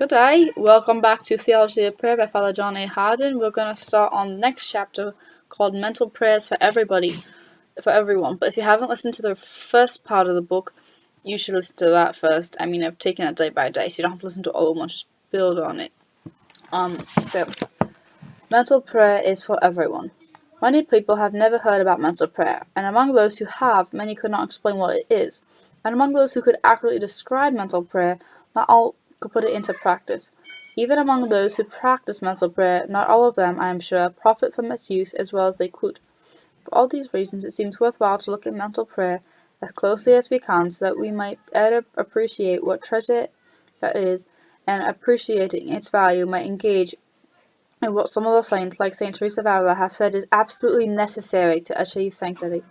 Good day. Welcome back to Theology of Prayer by Father John A. Harden. We're going to start on the next chapter called Mental Prayers for everyone. But if you haven't listened to the first part of the book, you should listen to that first. I've taken it day by day, so you don't have to listen to all at once, just build on it. So, mental prayer is for everyone. Many people have never heard about mental prayer, and among those who have, many could not explain what it is. And among those who could accurately describe mental prayer, not all could put it into practice. Even among those who practice mental prayer, not all of them, I am sure, profit from its use as well as they could. For all these reasons, it seems worthwhile to look at mental prayer as closely as we can so that we might better appreciate what treasure that is, and appreciating its value might engage in what some of the saints, like Saint Teresa of Avila, have said is absolutely necessary to achieve sanctity.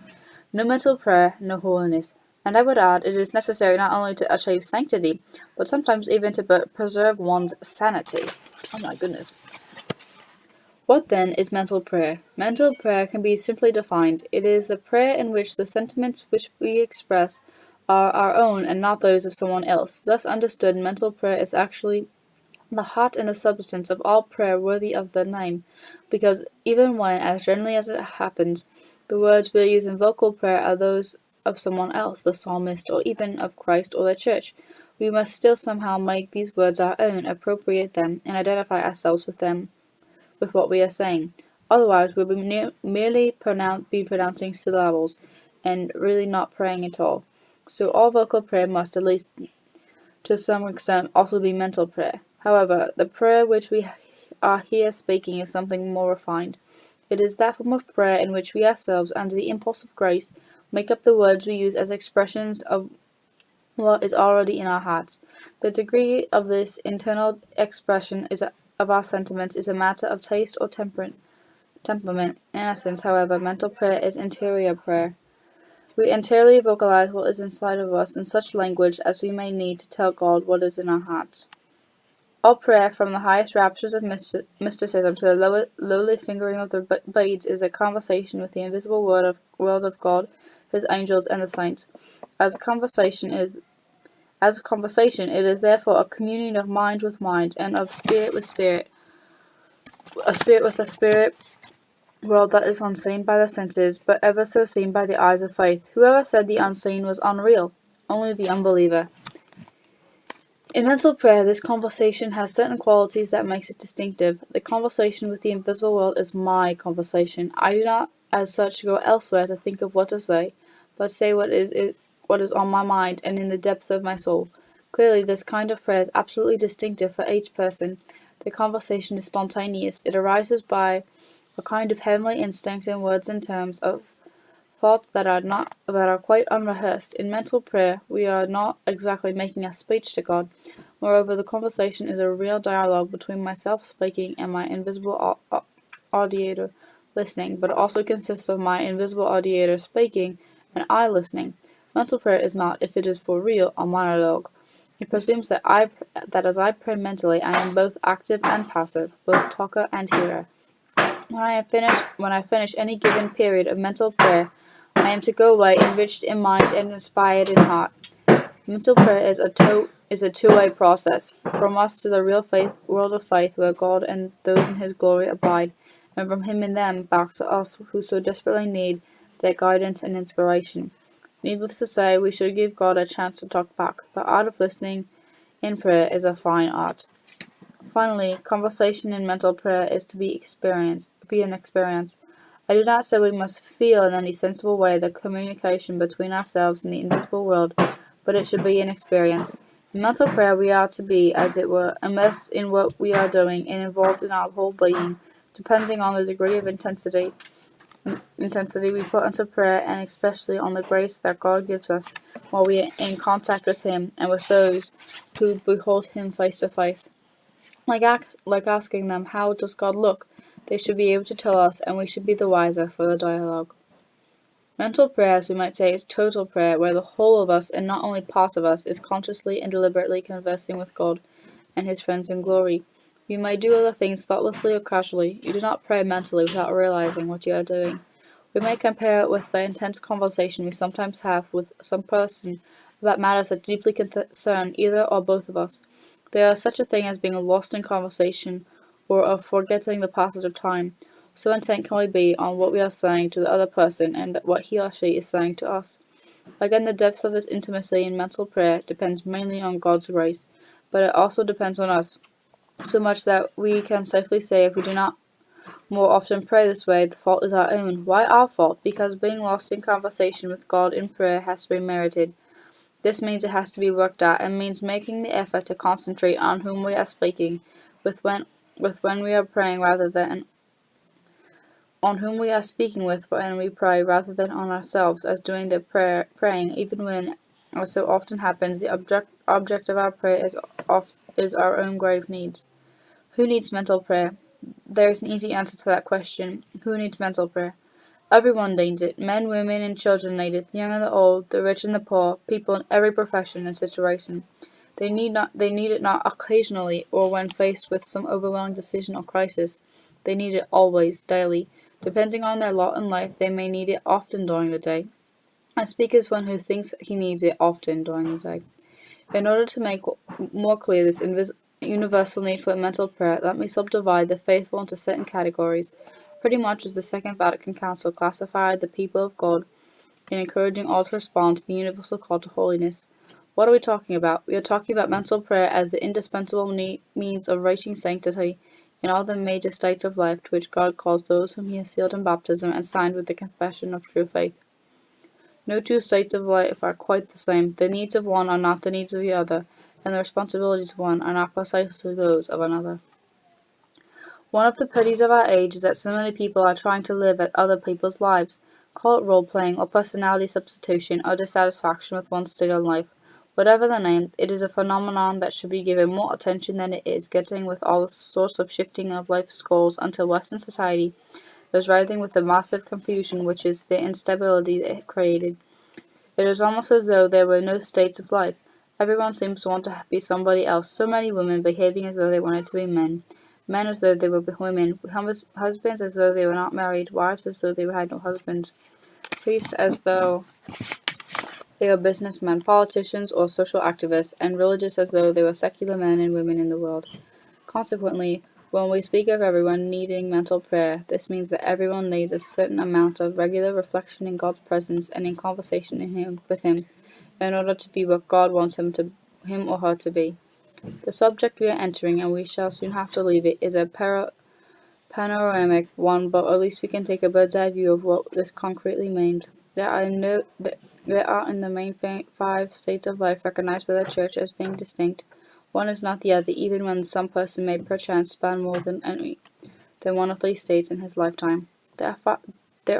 No mental prayer, no holiness. And I would add, it is necessary not only to achieve sanctity, but sometimes even to preserve one's sanity. Oh my goodness. What then is mental prayer? Mental prayer can be simply defined. It is the prayer in which the sentiments which we express are our own and not those of someone else. Thus understood, mental prayer is actually the heart and the substance of all prayer worthy of the name, because even when, as generally as it happens, the words we use in vocal prayer are those of someone else, the psalmist, or even of Christ or the Church, we must still somehow make these words our own, appropriate them, and identify ourselves with them, with what we are saying. Otherwise, we'll be merely pronouncing syllables, and really not praying at all. So all vocal prayer must, at least to some extent, also be mental prayer. However, the prayer which we are here speaking is something more refined. It is that form of prayer in which we ourselves, under the impulse of grace, make up the words we use as expressions of what is already in our hearts. The degree of this internal expression of our sentiments is a matter of taste or temperament. In essence, however, mental prayer is interior prayer. We entirely vocalize what is inside of us in such language as we may need to tell God what is in our hearts. All prayer, from the highest raptures of mysticism to the lowly fingering of the beads, is a conversation with the invisible world of God, His angels, and the saints. As a conversation, it is therefore a communion of mind with mind, and of spirit with spirit, a spirit with a spirit world that is unseen by the senses, but ever so seen by the eyes of faith. Whoever said the unseen was unreal? Only the unbeliever. In mental prayer, this conversation has certain qualities that makes it distinctive. The conversation with the invisible world is my conversation. I do not, as such, go elsewhere to think of what to say, but say what is on my mind and in the depths of my soul. Clearly, this kind of prayer is absolutely distinctive for each person. The conversation is spontaneous. It arises by a kind of heavenly instinct in words and terms of thoughts that are quite unrehearsed. In mental prayer, we are not exactly making a speech to God. Moreover, the conversation is a real dialogue between myself speaking and my invisible audiator listening, but it also consists of my invisible audiator speaking and I listening. Mental prayer is not, if it is for real, a monologue. It presumes that as I pray mentally, I am both active and passive, both talker and hearer. When I finish any given period of mental prayer, I am to go away enriched in mind and inspired in heart. Mental prayer is a two-way process, from us to the real world of faith, where God and those in His glory abide, and from Him and them back to us who so desperately need their guidance and inspiration. Needless to say, we should give God a chance to talk back. The art of listening in prayer is a fine art. Finally, conversation in mental prayer is to be an experience. I do not say we must feel in any sensible way the communication between ourselves and the invisible world, but it should be an experience. In mental prayer we are to be, as it were, immersed in what we are doing and involved in our whole being, depending on the degree of intensity we put into prayer, and especially on the grace that God gives us while we are in contact with Him and with those who behold Him face to face. Like asking them, how does God look? They should be able to tell us, and we should be the wiser for the dialogue. Mental prayer, as we might say, is total prayer, where the whole of us, and not only part of us, is consciously and deliberately conversing with God and His friends in glory. You may do other things thoughtlessly or casually. You do not pray mentally without realizing what you are doing. We may compare it with the intense conversation we sometimes have with some person about matters that deeply concern either or both of us. There is such a thing as being lost in conversation or of forgetting the passage of time. So intent can we be on what we are saying to the other person and what he or she is saying to us. Again, the depth of this intimacy in mental prayer depends mainly on God's grace, but it also depends on us, so much that we can safely say if we do not more often pray this way, the fault is our own. Why our fault? Because being lost in conversation with God in prayer has to be merited. This means it has to be worked at, and means making the effort to concentrate on whom we are speaking with when we are praying rather than on whom we are speaking with when we pray rather than on ourselves as doing the praying, even when, as so often happens, the object of our prayer is our own grave needs. Who needs mental prayer? There is an easy answer to that question. Who needs mental prayer? Everyone needs it. Men, women, and children need it. The young and the old, the rich and the poor, people in every profession and situation. They need it not occasionally or when faced with some overwhelming decision or crisis. They need it always, daily. Depending on their lot in life, they may need it often during the day. I speak as one who thinks he needs it often during the day. In order to make more clear this universal need for mental prayer, let me subdivide the faithful into certain categories, pretty much as the Second Vatican Council classified the people of God in encouraging all to respond to the universal call to holiness. What are we talking about? We are talking about mental prayer as the indispensable means of reaching sanctity in all the major states of life to which God calls those whom He has sealed in baptism and signed with the confession of true faith. No two states of life are quite the same. The needs of one are not the needs of the other, and the responsibilities of one are not precisely those of another. One of the pities of our age is that so many people are trying to live at other people's lives. Call it role-playing, or personality substitution, or dissatisfaction with one's state of life. Whatever the name, it is a phenomenon that should be given more attention than it is getting, with all sorts of shifting of life's goals until Western society is writhing with the massive confusion which is the instability it created. It is almost as though there were no states of life. Everyone seems to want to be somebody else. So many women behaving as though they wanted to be men. Men as though they were women. Husbands as though they were not married. Wives as though they had no husbands. Priests as though they were businessmen, politicians, or social activists. And religious as though they were secular men and women in the world. Consequently, when we speak of everyone needing mental prayer, this means that everyone needs a certain amount of regular reflection in God's presence and in conversation with Him, in order to be what God wants him or her to be. The subject we are entering, and we shall soon have to leave it, is a panoramic one, but at least we can take a bird's-eye view of what this concretely means. There are in the main 5 states of life recognized by the Church as being distinct. One is not the other, even when some person may perchance span more than one of these states in his lifetime. There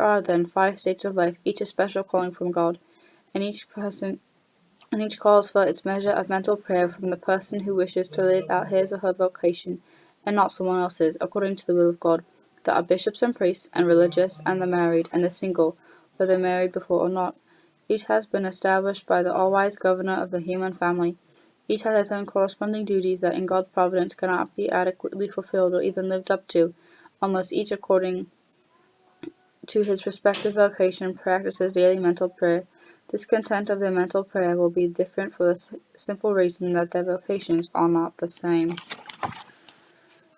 are then 5 states of life, each a special calling from God, and each calls for its measure of mental prayer from the person who wishes to live out his or her vocation, and not someone else's, according to the will of God. There are bishops and priests, and religious, and the married, and the single, whether married before or not. Each has been established by the all-wise governor of the human family. Each has its own corresponding duties that in God's providence cannot be adequately fulfilled or even lived up to, unless each according to his respective vocation practices daily mental prayer. This content of their mental prayer will be different for the simple reason that their vocations are not the same.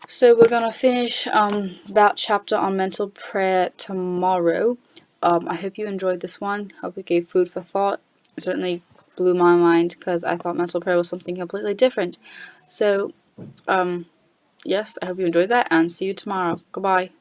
So we're going to finish that chapter on mental prayer tomorrow. I hope you enjoyed this one. Hope it gave food for thought. It certainly blew my mind because I thought mental prayer was something completely different. So, yes, I hope you enjoyed that and see you tomorrow. Goodbye.